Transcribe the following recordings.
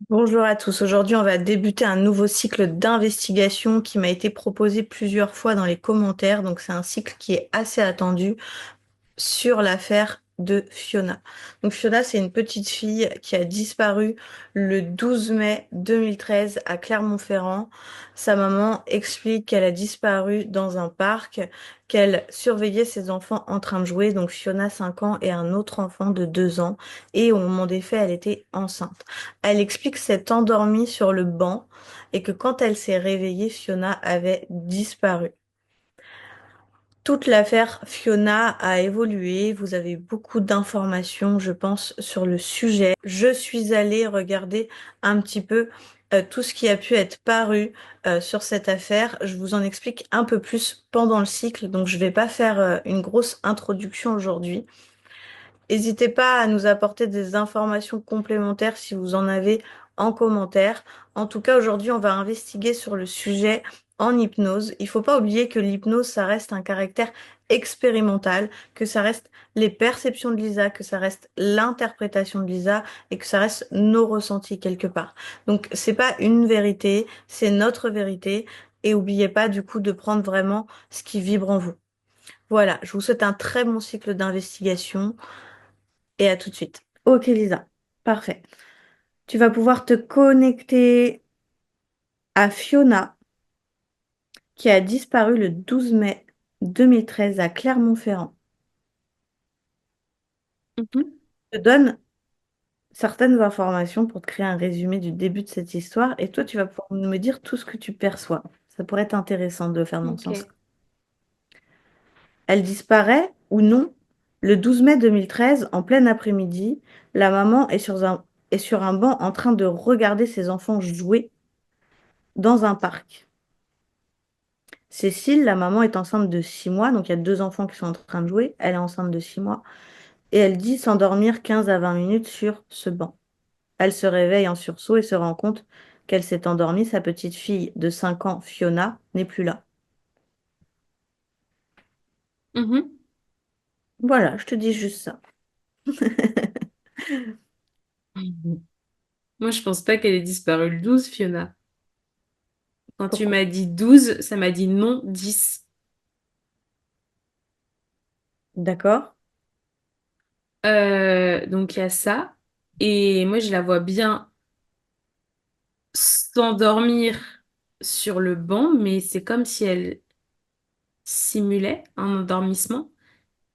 Bonjour à tous. Aujourd'hui, on va débuter un nouveau cycle d'investigation qui m'a été proposé plusieurs fois dans les commentaires. Donc, c'est un cycle qui est assez attendu sur l'affaire de Fiona. Donc Fiona, c'est une petite fille qui a disparu le 12 mai 2013 à Clermont-Ferrand. Sa maman explique qu'elle a disparu dans un parc, qu'elle surveillait ses enfants en train de jouer, donc Fiona 5 ans et un autre enfant de 2 ans, et au moment des faits, elle était enceinte. Elle explique s'être endormie sur le banc et que quand elle s'est réveillée, Fiona avait disparu. Toute l'affaire Fiona a évolué. Vous avez beaucoup d'informations, je pense, sur le sujet. Je suis allée regarder un petit peu tout ce qui a pu être paru sur cette affaire. Je vous en explique un peu plus pendant le cycle, donc je vais pas faire une grosse introduction aujourd'hui. N'hésitez pas à nous apporter des informations complémentaires si vous en avez en commentaire. En tout cas, aujourd'hui, on va investiguer sur le sujet en hypnose. Il faut pas oublier que l'hypnose, ça reste un caractère expérimental, que ça reste les perceptions de Lisa, que ça reste l'interprétation de Lisa et que ça reste nos ressentis quelque part. Donc, c'est pas une vérité, c'est notre vérité. Et oubliez pas, du coup, de prendre vraiment ce qui vibre en vous. Voilà, je vous souhaite un très bon cycle d'investigation et à tout de suite. Ok, Lisa. Parfait. Tu vas pouvoir te connecter à Fiona, qui a disparu le 12 mai 2013 à Clermont-Ferrand. Mhm. Je te donne certaines informations pour te créer un résumé du début de cette histoire et toi, tu vas pouvoir me dire tout ce que tu perçois. Ça pourrait être intéressant de le faire dans ce sens. Ok. Elle disparaît ou non le 12 mai 2013 en plein après-midi. La maman est sur un banc en train de regarder ses enfants jouer dans un parc. Cécile, la maman, est enceinte de 6 mois, donc il y a deux enfants qui sont en train de jouer. Elle est enceinte de 6 mois et elle dit s'endormir 15 à 20 minutes sur ce banc. Elle se réveille en sursaut et se rend compte qu'elle s'est endormie. Sa petite fille de 5 ans, Fiona, n'est plus là. Mhm. Voilà, je te dis juste ça. Mhm. Moi, je pense pas qu'elle ait disparu le 12, Fiona. Quand tu Pourquoi? m'as dit 12, ça m'a dit non 10. D'accord? Donc, il y a ça. Et moi, je la vois bien s'endormir sur le banc, mais c'est comme si elle simulait un endormissement.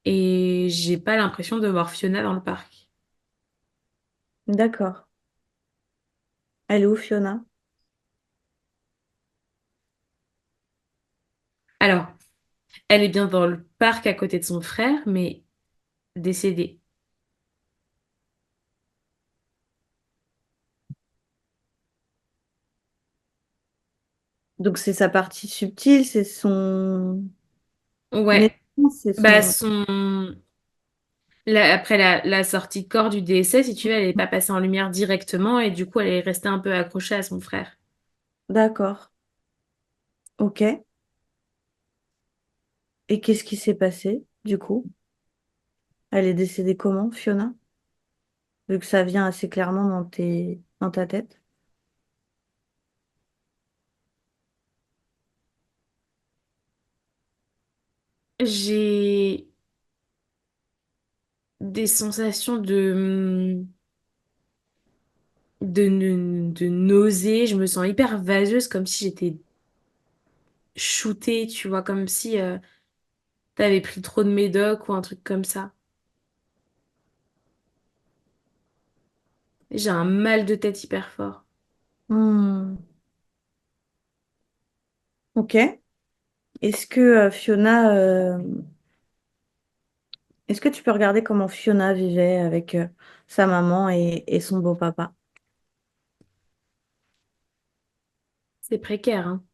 Et j'ai pas l'impression de voir Fiona dans le parc. D'accord. Elle est où, Fiona? Alors, elle est bien dans le parc à côté de son frère, mais décédée. Donc c'est sa partie subtile, c'est son Ouais. naissance, c'est Bah, son... Après la sortie de corps du décès, si tu veux, elle n'est pas passée en lumière directement et du coup, elle est restée un peu accrochée à son frère. D'accord. Ok. Et qu'est-ce qui s'est passé, du coup? Elle est décédée comment, Fiona? Vu que ça vient assez clairement dans ta tête. J'ai des sensations de nausée. Je me sens hyper vaseuse, comme si j'étais shootée, tu vois, comme si t'avais pris trop de médoc ou un truc comme ça. J'ai un mal de tête hyper fort. Hmm. Ok. Est-ce que Fiona, est-ce que tu peux regarder comment Fiona vivait avec sa maman et son beau-papa? C'est précaire, hein.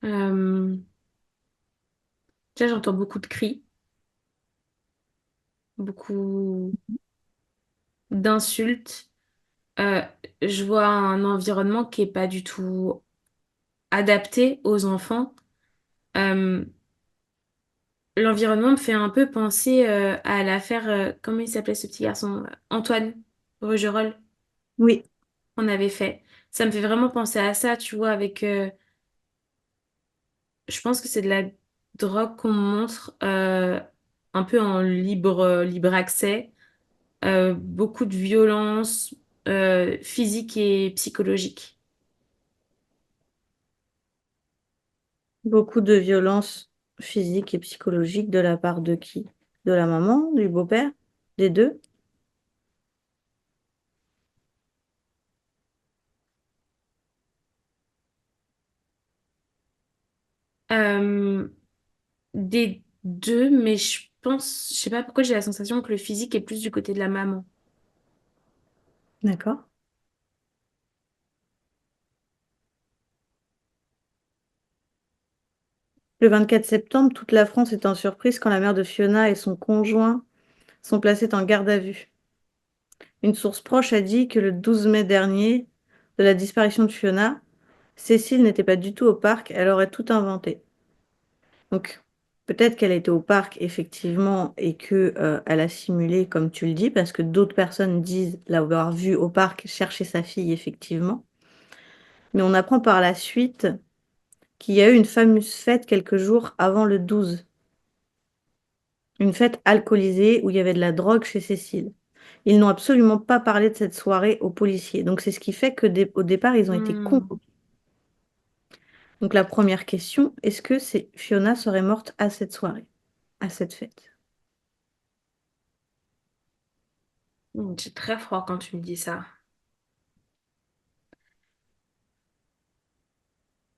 Euh, Déjà, j'entends beaucoup de cris, beaucoup d'insultes. Euh, je vois un environnement qui est pas du tout adapté aux enfants. Euh, L'environnement me fait un peu penser à l'affaire, comment il s'appelait ce petit garçon? Antoine Rogerolles. Oui, qu'on avait fait. Ça me fait vraiment penser à ça, tu vois, avec... je pense que c'est de la drogue qu'on montre un peu en libre accès. Beaucoup de violence physique et psychologique. beaucoup de violences physiques et psychologiques de la part de qui? De la maman, du beau-père, des deux? Euh, des deux, mais je sais pas pourquoi j'ai la sensation que le physique est plus du côté de la maman. D'accord. Le 24 septembre, toute la France est en surprise quand la mère de Fiona et son conjoint sont placés en garde à vue. Une source proche a dit que le 12 mai dernier, de la disparition de Fiona, Cécile n'était pas du tout au parc, elle aurait tout inventé. Donc, peut-être qu'elle était au parc, effectivement, et que, elle a simulé, comme tu le dis, parce que d'autres personnes disent l'avoir vue au parc chercher sa fille, effectivement. Mais on apprend par la suite qu'il y a eu une fameuse fête quelques jours avant le 12. Une fête alcoolisée où il y avait de la drogue chez Cécile. Ils n'ont absolument pas parlé de cette soirée aux policiers. Donc c'est ce qui fait que au départ, ils ont été Hmm. convoqués. Donc la première question, est-ce que Fiona serait morte à cette soirée, à cette fête? J'ai très froid quand tu me dis ça.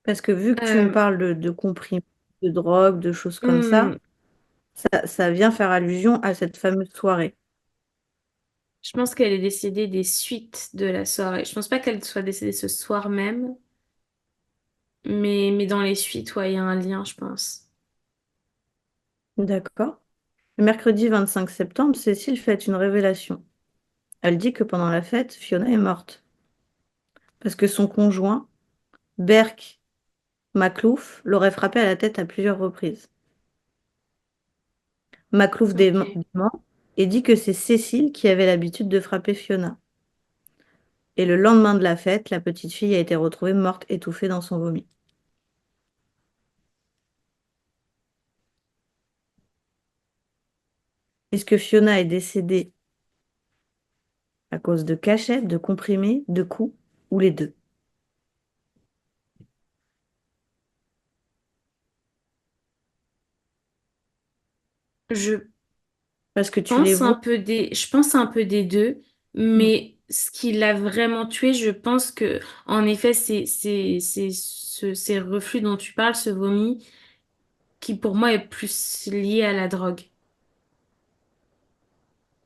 Parce que vu que tu me Euh, parles de comprimés, de drogue, de choses comme hmm, ça vient faire allusion à cette fameuse soirée. je pense qu'elle est décédée des suites de la soirée. Je pense pas qu'elle soit décédée ce soir même, mais dans les suites, ouais, il y a un lien, je pense. D'accord. Le mercredi 25 septembre, Cécile fait une révélation. Elle dit que pendant la fête, Fiona est morte. Parce que son conjoint, Berk Maclouf, l'aurait frappée à la tête à plusieurs reprises. Maclouf Ok. dément et dit que c'est Cécile qui avait l'habitude de frapper Fiona. Et le lendemain de la fête, la petite fille a été retrouvée morte étouffée dans son vomi. Est-ce que Fiona est décédée à cause de cachettes, de comprimés, de coups, ou les deux? Je Parce que tu les vois. je pense un peu des deux, Mm. mais ce qui l'a vraiment tué, je pense que, en effet, ces reflux dont tu parles, ce vomi, qui pour moi est plus lié à la drogue.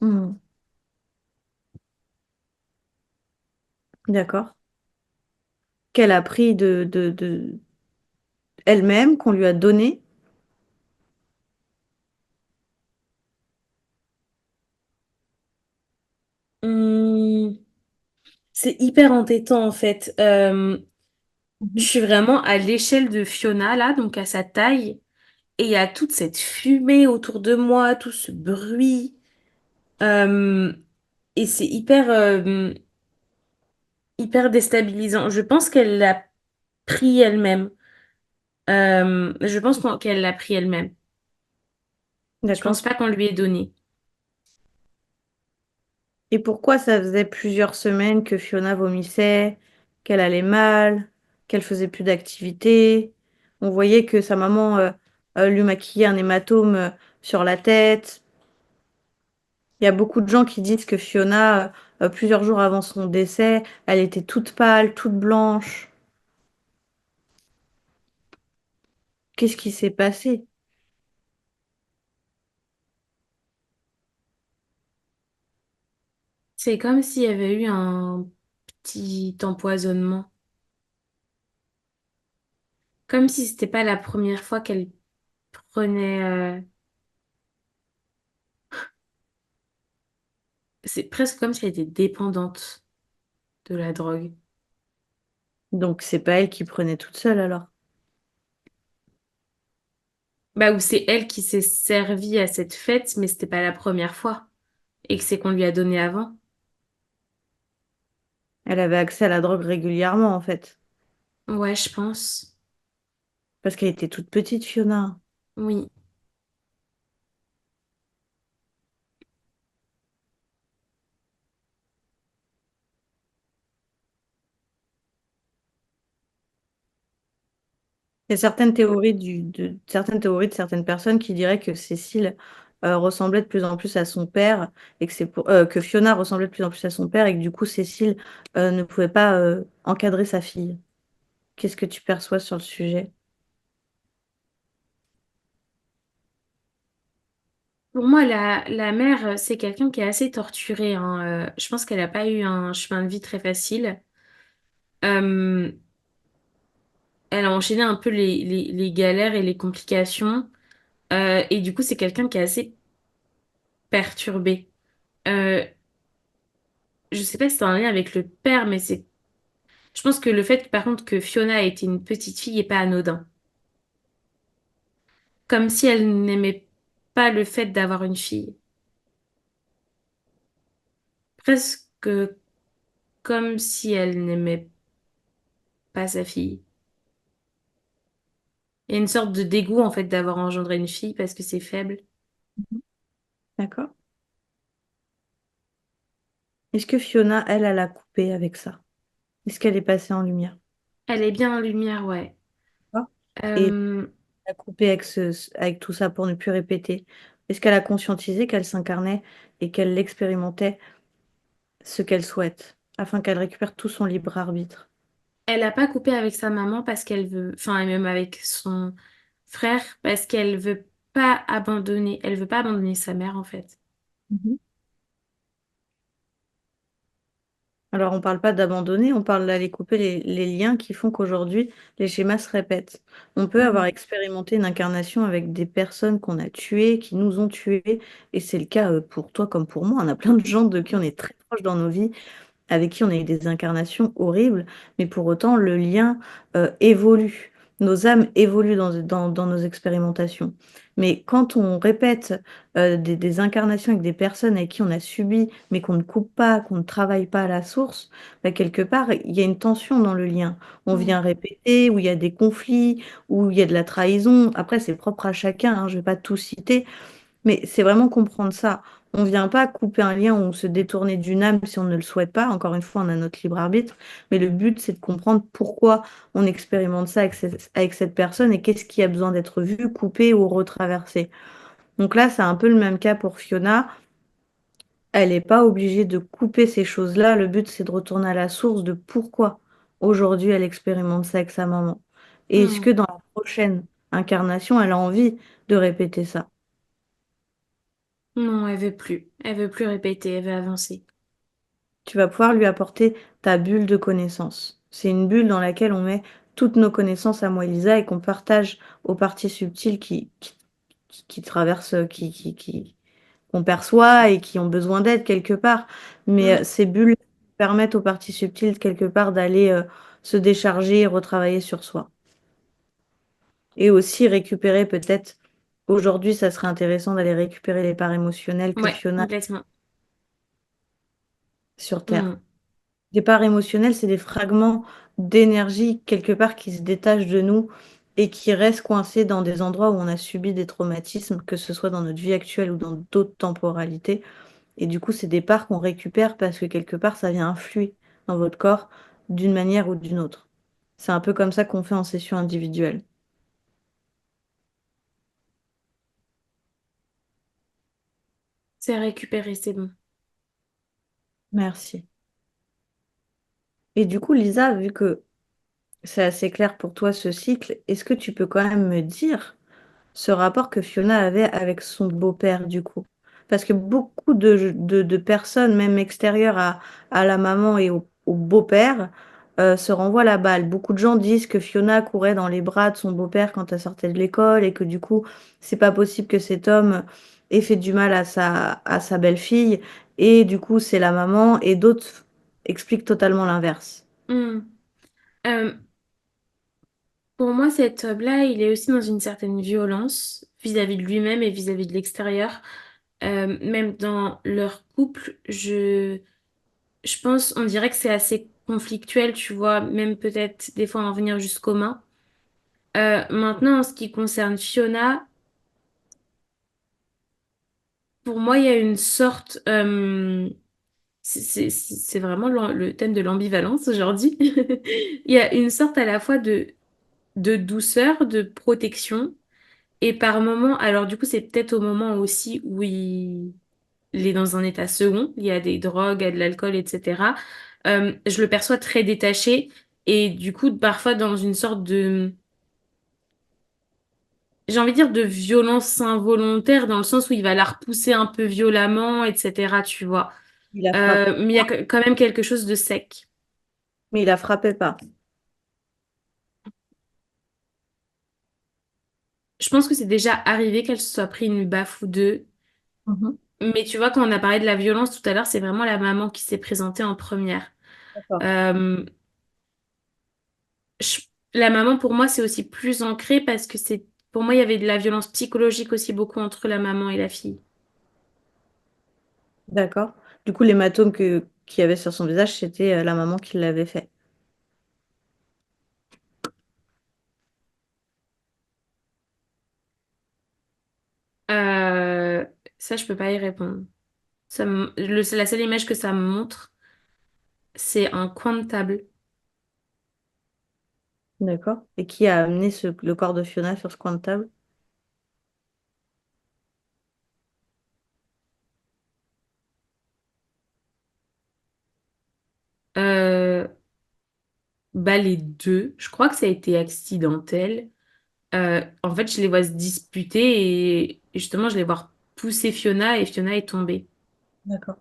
Mm. D'accord. Qu'elle a pris de elle-même, qu'on lui a donné. Hum, c'est hyper entêtant en fait. Je Mhm. suis vraiment à l'échelle de Fiona là, donc à sa taille, et il y a toute cette fumée autour de moi, tout ce bruit, Euh, et c'est hyper déstabilisant. Je pense qu'elle l'a pris elle-même. Je pense qu'elle l'a pris elle-même. Je pense D'accord. pas qu'on lui ait donné. Et pourquoi ça faisait plusieurs semaines que Fiona vomissait, qu'elle allait mal, qu'elle faisait plus d'activité? On voyait que sa maman lui maquillait un hématome sur la tête. Il y a beaucoup de gens qui disent que Fiona, plusieurs jours avant son décès, elle était toute pâle, toute blanche. Qu'est-ce qui s'est passé? C'est comme s'il y avait eu un petit empoisonnement. Comme si c'était pas la première fois qu'elle prenait. C'est presque comme si elle était dépendante de la drogue. Donc c'est pas elle qui prenait toute seule alors. Bah, ou c'est elle qui s'est servie à cette fête, mais c'était pas la première fois. Et que c'est qu'on lui a donné avant. Elle avait accès à la drogue régulièrement, en fait. Ouais, je pense. Parce qu'elle était toute petite, Fiona. Oui. Il y a certaines théories de certaines personnes qui diraient que Cécile ressemblait de plus en plus à son père et que Fiona ressemblait de plus en plus à son père et que du coup Cécile ne pouvait pas encadrer sa fille. Qu'est-ce que tu perçois sur le sujet? Pour moi, la mère, c'est quelqu'un qui est assez torturé, hein. Je pense qu'elle n'a pas eu un chemin de vie très facile. Euh, Elle a enchaîné un peu les galères et les complications. Et du coup, c'est quelqu'un qui est assez perturbé. Euh, je sais pas si c'est un lien avec le père, mais c'est. Je pense que le fait, par contre, que Fiona ait été une petite fille est pas anodin. Comme si elle n'aimait pas le fait d'avoir une fille. Presque comme si elle n'aimait pas sa fille. Il y a une sorte de dégoût, en fait, d'avoir engendré une fille parce que c'est faible. D'accord? Est-ce que Fiona, elle a coupé avec ça? Est-ce qu'elle est passée en lumière? Elle est bien en lumière, ouais. D'accord. Et Euh, elle a coupé avec tout ça pour ne plus répéter. Est-ce qu'elle a conscientisé qu'elle s'incarnait et qu'elle expérimentait ce qu'elle souhaite, afin qu'elle récupère tout son libre arbitre? Elle a pas coupé avec sa maman parce qu'elle veut, enfin, et même avec son frère, parce qu'elle veut pas abandonner, elle veut pas abandonner sa mère, en fait. Mhm. Alors, on ne parle pas d'abandonner, on parle d'aller couper les liens qui font qu'aujourd'hui, les schémas se répètent. On peut avoir Mm. expérimenté une incarnation avec des personnes qu'on a tuées, qui nous ont tués, et c'est le cas pour toi comme pour moi. On a plein de gens de qui on est très proche dans nos vies avec qui on a eu des incarnations horribles, mais pour autant, le lien évolue. Nos âmes évoluent dans nos expérimentations. Mais quand on répète des incarnations avec des personnes avec qui on a subi, mais qu'on ne coupe pas, qu'on ne travaille pas à la source, bah, quelque part, il y a une tension dans le lien. On Mm. vient répéter, où il y a des conflits, où il y a de la trahison. Après, c'est propre à chacun, hein, je ne vais pas tout citer, mais c'est vraiment comprendre ça. On ne vient pas couper un lien ou se détourner d'une âme si on ne le souhaite pas. Encore une fois, on a notre libre arbitre. Mais le but, c'est de comprendre pourquoi on expérimente ça avec cette personne et qu'est-ce qui a besoin d'être vu, coupé ou retraversé. Donc là, c'est un peu le même cas pour Fiona. Elle n'est pas obligée de couper ces choses-là. Le but, c'est de retourner à la source de pourquoi aujourd'hui elle expérimente ça avec sa maman. Et est-ce que Mm. dans la prochaine incarnation, elle a envie de répéter ça? Non, elle veut plus. Elle veut plus répéter, elle veut avancer. Tu vas pouvoir lui apporter ta bulle de connaissances. C'est une bulle dans laquelle on met toutes nos connaissances à moi, Elisa, et qu'on partage aux parties subtiles qui traversent, qu'on perçoit et qui ont besoin d'aide quelque part. Mais Mm. ces bulles permettent aux parties subtiles quelque part d'aller se décharger et retravailler sur soi. Et aussi récupérer peut-être, aujourd'hui, ça serait intéressant d'aller récupérer les parts émotionnelles que Ouais, Fiona a complètement. sur Terre. Mm. Des parts émotionnelles, c'est des fragments d'énergie quelque part qui se détachent de nous et qui restent coincés dans des endroits où on a subi des traumatismes, que ce soit dans notre vie actuelle ou dans d'autres temporalités. Et du coup, c'est des parts qu'on récupère parce que quelque part, ça vient influer dans votre corps d'une manière ou d'une autre. C'est un peu comme ça qu'on fait en session individuelle. C'est récupéré, c'est bon. Merci. Et du coup, Lisa, vu que c'est assez clair pour toi ce cycle, est-ce que tu peux quand même me dire ce rapport que Fiona avait avec son beau-père, du coup? Parce que beaucoup de personnes, même extérieures à la maman et au beau-père, se renvoient la balle. Beaucoup de gens disent que Fiona courait dans les bras de son beau-père quand elle sortait de l'école et que du coup, c'est pas possible que cet homme ait fait du mal à sa belle-fille et du coup, c'est la maman et d'autres expliquent totalement l'inverse. Mm. Euh, pour moi, cet homme-là, il est aussi dans une certaine violence vis-à-vis de lui-même et vis-à-vis de l'extérieur. Même dans leur couple, je pense, on dirait que c'est assez conflictuel, tu vois, même peut-être des fois en venir jusqu'aux mains. Maintenant, en ce qui concerne Fiona, pour moi, il y a une sorte... c'est vraiment le thème de l'ambivalence aujourd'hui. Il y a une sorte à la fois de douceur, de protection, et par moment, alors du coup, c'est peut-être au moment aussi où il est dans un état second, il y a des drogues, il y a de l'alcool, etc. Je le perçois très détaché, et du coup, parfois dans une sorte de, j'ai envie de dire de violence involontaire, dans le sens où il va la repousser un peu violemment, etc., tu vois. Il la frappait Mais il y a pas. quand même quelque chose de sec. Mais il la frappait pas. Je pense que c'est déjà arrivé qu'elle se soit pris une baffe ou deux. Mhm. Mais tu vois, quand on a parlé de la violence tout à l'heure, c'est vraiment la maman qui s'est présentée en première. D'accord. Euh, je- la maman, pour moi, c'est aussi plus ancré parce que c'est, pour moi, il y avait de la violence psychologique aussi beaucoup entre la maman et la fille. D'accord. Du coup, l'hématome qu'il y avait sur son visage, c'était la maman qui l'avait fait. Euh, Ça, je peux pas y répondre. La seule image que ça me montre, c'est un coin de table. D'accord. Et qui a amené le corps de Fiona sur ce coin de table? Euh, Bah, les deux. Je crois que ça a été accidentel. En fait, je les vois se disputer et justement, je les vois pousser Fiona et Fiona est tombée. D'accord.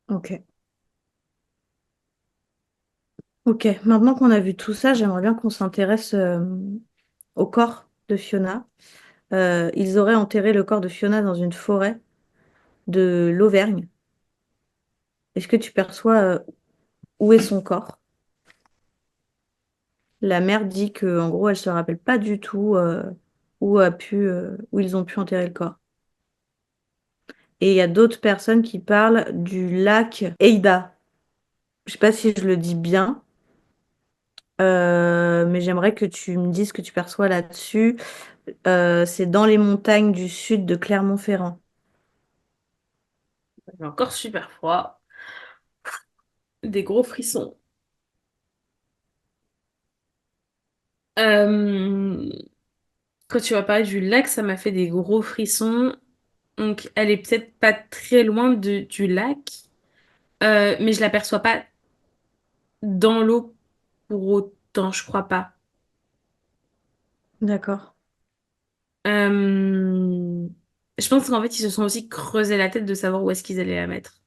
Ok. Ok. Maintenant qu'on a vu tout ça, j'aimerais bien qu'on s'intéresse au corps de Fiona. Ils auraient enterré le corps de Fiona dans une forêt de l'Auvergne. Est-ce que tu perçois où est son corps? La mère dit que, en gros, elle se rappelle pas du tout où ils ont pu enterrer le corps. Et il y a d'autres personnes qui parlent du lac Eida. Je sais pas si je le dis bien, mais j'aimerais que tu me dises ce que tu perçois là-dessus. C'est dans les montagnes du sud de Clermont-Ferrand. J'ai encore super froid, des gros frissons. Euh, Quand tu vas parler du lac, ça m'a fait des gros frissons. Donc, elle est peut-être pas très loin du lac, mais je l'aperçois pas dans l'eau pour autant, je crois pas. D'accord. Euh, Je pense qu'en fait, ils se sont aussi creusé la tête de savoir où est-ce qu'ils allaient la mettre.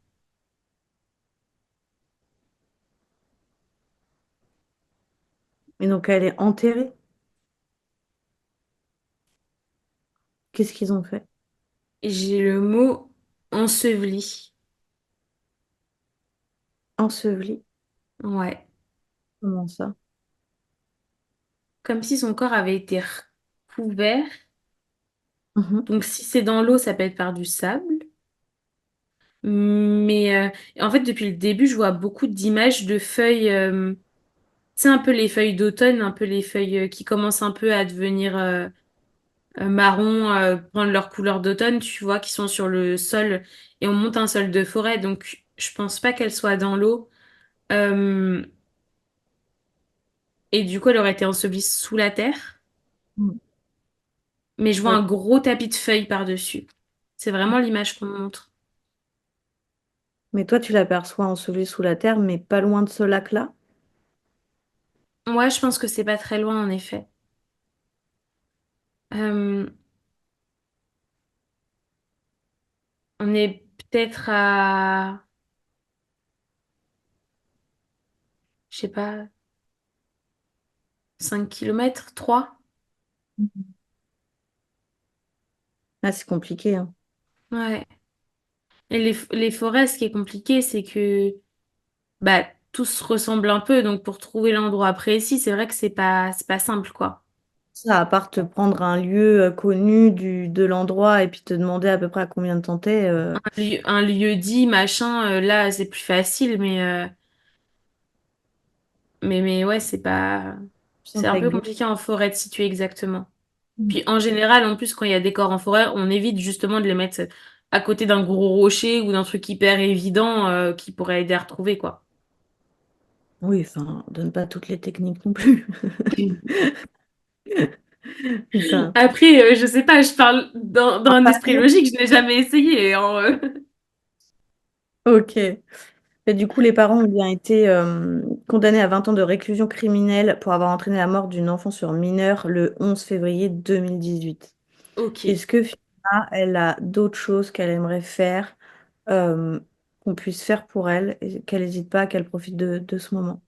Et donc, elle est enterrée. Qu'est-ce qu'ils ont fait? Et j'ai le mot enseveli. Ensevelie. Ouais. Comment ça? Comme si son corps avait été recouvert. Mhm. Donc, si c'est dans l'eau, ça peut être par du sable. Mais en fait, depuis le début, je vois beaucoup d'images de feuilles. C'est un peu les feuilles d'automne, un peu les feuilles qui commencent un peu à devenir marron, prendre leur couleur d'automne, tu vois, qui sont sur le sol. Et on monte un sol de forêt. Donc, je pense pas qu'elle soit dans l'eau. Euh, et du coup, elle aurait été ensevelie sous la terre. Mm. Mais je vois Ouais. un gros tapis de feuilles par-dessus. C'est vraiment l'image qu'on montre. Mais toi, tu l'aperçois ensevelie sous la terre, mais pas loin de ce lac-là? Ouais, je pense que c'est pas très loin en effet. Euh, on est peut-être à, je sais pas, 5 kilomètres, 3. Mhm. Ah, c'est compliqué, hein. Ouais. Et les forêts, ce qui est compliqué, c'est que bah, tout se ressemble un peu. Donc pour trouver l'endroit précis, c'est vrai que c'est pas simple, quoi. Ça, à part te prendre un lieu connu de l'endroit et puis te demander à peu près à combien de temps t'es. Un lieu dit, machin, là, c'est plus facile, mais Mais ouais, c'est pas, Quand c'est t'es un avec peu d'autres. compliqué en forêt de situer exactement. Mm. Puis en général, en plus, quand il y a des corps en forêt, on évite justement de les mettre à côté d'un gros rocher ou d'un truc hyper évident qui pourrait aider à retrouver, quoi. Oui, enfin, donne pas toutes les techniques non plus. C'est ça. Après, je sais pas, je parle d'un esprit logique, je n'ai jamais essayé, hein. Ok. Et du coup, les parents ont bien été condamnés à 20 ans de réclusion criminelle pour avoir entraîné la mort d'une enfant sur mineur le 11 février 2018. Ok. Est-ce que Fiona, elle a d'autres choses qu'elle aimerait faire, euh, qu'on puisse faire pour elle, et qu'elle n'hésite pas, qu'elle profite de ce moment?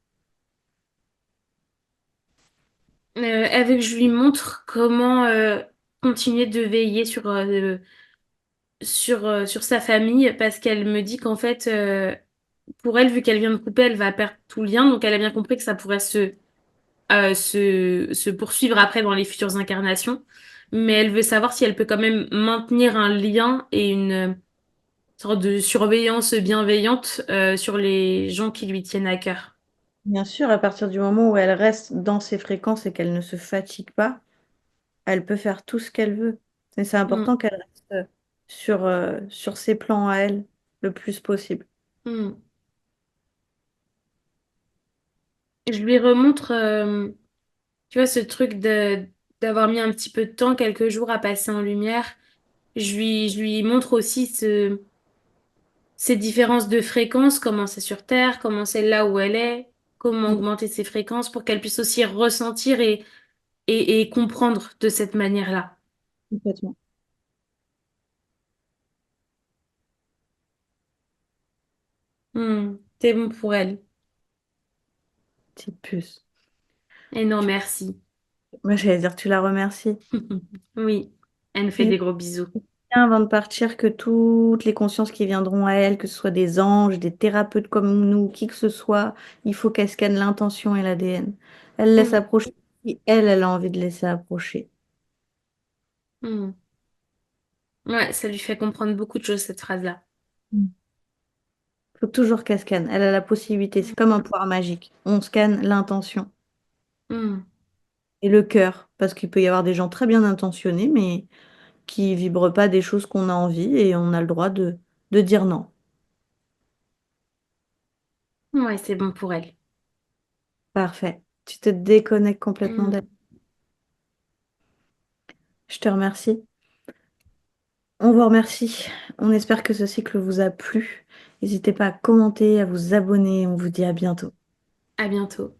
Elle veut que je lui montre comment continuer de veiller sur sa famille parce qu'elle me dit qu'en fait, pour elle, vu qu'elle vient de couper, elle va perdre tout lien. Donc, elle a bien compris que ça pourrait se poursuivre après dans les futures incarnations. Mais elle veut savoir si elle peut quand même maintenir un lien et une sorte de surveillance bienveillante sur les gens qui lui tiennent à cœur. Bien sûr, à partir du moment où elle reste dans ses fréquences et qu'elle ne se fatigue pas, elle peut faire tout ce qu'elle veut. Et c'est Mm, important qu'elle reste sur ses plans à elle le plus possible. mm. Je lui remontre, tu vois, ce truc d'avoir mis un petit peu de temps, quelques jours à passer en lumière. Je lui montre aussi ces différences de fréquences, comment c'est sur Terre, comment c'est là où elle est, comment Mm. augmenter ses fréquences pour qu'elle puisse aussi ressentir et comprendre de cette manière-là. Complètement. C'est bon pour elle. Petite puce. Et non, Tu- merci. Moi, j'allais dire, tu la remercies. Oui, elle me Tu fait lui des gros bisous. dis bien avant de partir que toutes les consciences qui viendront à elle, que ce soit des anges, des thérapeutes comme nous, qui que ce soit, il faut qu'elle scanne l'intention et l'ADN. Elle laisse Mm, approcher si elle a envie de laisser approcher. mm. Ouais, ça lui fait comprendre beaucoup de choses, cette phrase-là. Il faut toujours qu'elle scanne. Elle a la possibilité. C'est comme un pouvoir magique. On scanne l'intention Mm, et le cœur. Parce qu'il peut y avoir des gens très bien intentionnés, mais qui vibrent pas des choses qu'on a envie et on a le droit de dire non. ouais, c'est bon pour elle. Parfait. Tu te déconnectes complètement Mm. d'elle. Je te remercie. On vous remercie. On espère que ce cycle vous a plu. N'hésitez pas à commenter, à vous abonner. On vous dit à bientôt. À bientôt.